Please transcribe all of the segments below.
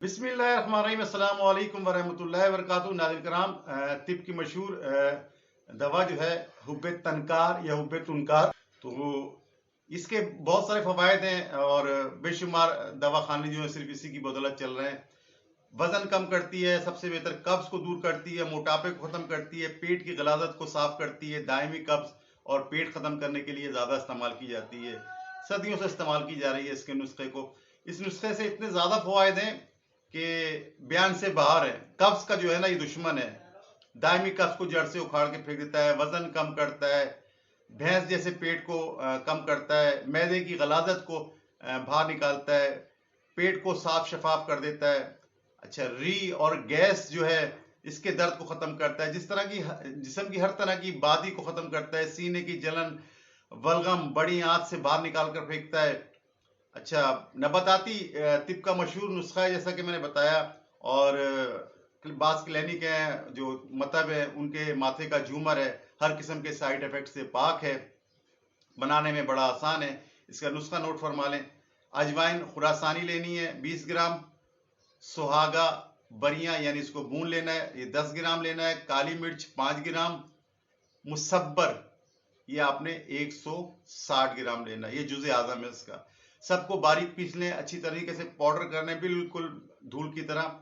बिस्मिल्लाहिर्रहमानिर्रहीम अस्सलाम वालेकुम वरहमतुल्लाहि वबरकातुहू। नाज़रीन कराम, तिब की मशहूर दवा जो है हुब्बे तनकार या हुब्बे तुनकार, तो इसके बहुत सारे फ़वाइद हैं और बेशुमार दवाखाने जो है सिर्फ इसी की बदौलत चल रहे हैं। वजन कम करती है, सबसे बेहतर कब्ज को दूर करती है, मोटापे को ख़त्म करती है, पेट की गलाजत को साफ करती है, दायमी कब्ज और पेट ख़त्म करने के लिए ज़्यादा इस्तेमाल की जाती है। सदियों से इस्तेमाल की जा रही है इसके नुस्खे को। इस नुस्खे से इतने ज़्यादा फ़वाइद हैं कि बयान से बाहर है। कब्ज का जो है ना, ये दुश्मन है। दायमी कब्ज को जड़ से उखाड़ के फेंक देता है, वजन कम करता है, भैंस जैसे पेट को कम करता है, मैदे की गलाजत को बाहर निकालता है, पेट को साफ शफाफ कर देता है। अच्छा, री और गैस जो है इसके दर्द को खत्म करता है। जिस तरह की जिस्म की हर तरह की बादी को खत्म करता है, सीने की जलन, बलगम बड़ी आंत से बाहर निकाल कर फेंकता है। अच्छा, नबाताती तिब का मशहूर नुस्खा है जैसा कि मैंने बताया। और बास क्लिनिक है जो मतलब है, उनके माथे का झूमर है, हर किस्म के साइड इफेक्ट से पाक है, बनाने में बड़ा आसान है। इसका नुस्खा नोट फरमा लें। अजवाइन खुरासानी लेनी है 20 ग्राम, सुहागा बरियां यानी इसको भून लेना है, ये 10 ग्राम लेना है, काली मिर्च 5 ग्राम, मुसब्बर ये आपने 160 ग्राम लेना है, ये जुज़े आज़म है इसका। सबको बारीक पीस लें, अच्छी तरीके से पाउडर कर लें, बिल्कुल धूल की तरह।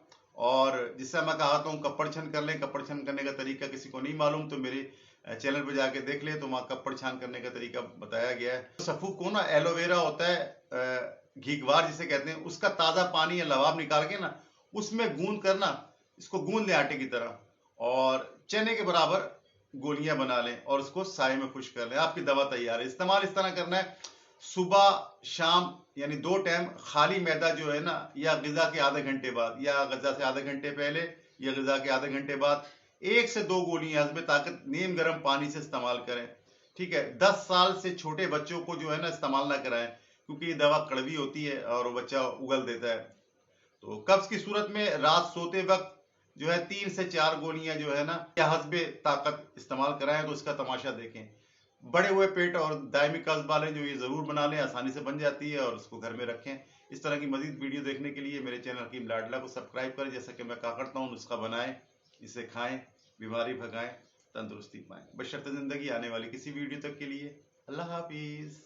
और जिससे मैं कहता हूँ कपड़ छन कर लें। कपड़ छन करने का तरीका किसी को नहीं मालूम तो मेरे चैनल पर जाके देख ले, तो वहाँ कपड़ छान करने का तरीका बताया गया है। सफू को ना एलोवेरा होता है, घीगवार जिसे कहते हैं, उसका ताज़ा पानी या लवाब निकाल के ना उसमें गूंद कर ना इसको गूंद लें आटे की तरह, और चने के बराबर गोलियां बना लें और उसको साए में खुश कर लें। आपकी दवा तैयार है। इस्तेमाल इस तरह करना है, सुबह शाम यानी 2 टाइम खाली मैदा जो है ना, या ग़िज़ा के आधे घंटे बाद या ग़िज़ा से आधे घंटे पहले या ग़िज़ा के आधे घंटे बाद 1 से 2 गोलियां हस्बे ताकत नीम गर्म पानी से इस्तेमाल करें। ठीक है, 10 साल से छोटे बच्चों को जो है ना इस्तेमाल ना कराएं, क्योंकि ये दवा कड़वी होती है और वो बच्चा उगल देता है। तो कब्ज की सूरत में रात सोते वक्त जो है 3 से 4 गोलियां जो है ना, या हस्बे ताकत इस्तेमाल कराएं तो इसका तमाशा देखें। बड़े हुए पेट और दायमी कब्ज वाले जो ये जरूर बना लें, आसानी से बन जाती है, और उसको घर में रखें। इस तरह की मजीद वीडियो देखने के लिए मेरे चैनल हकीम लाडला को सब्सक्राइब करें। जैसा कि मैं कहा करता हूँ, नुस्खा बनाएं, इसे खाएं, बीमारी भगाएं, तंदुरुस्ती पाएं। बशर्ते जिंदगी आने वाली किसी वीडियो तक के लिए अल्लाह हाफिज।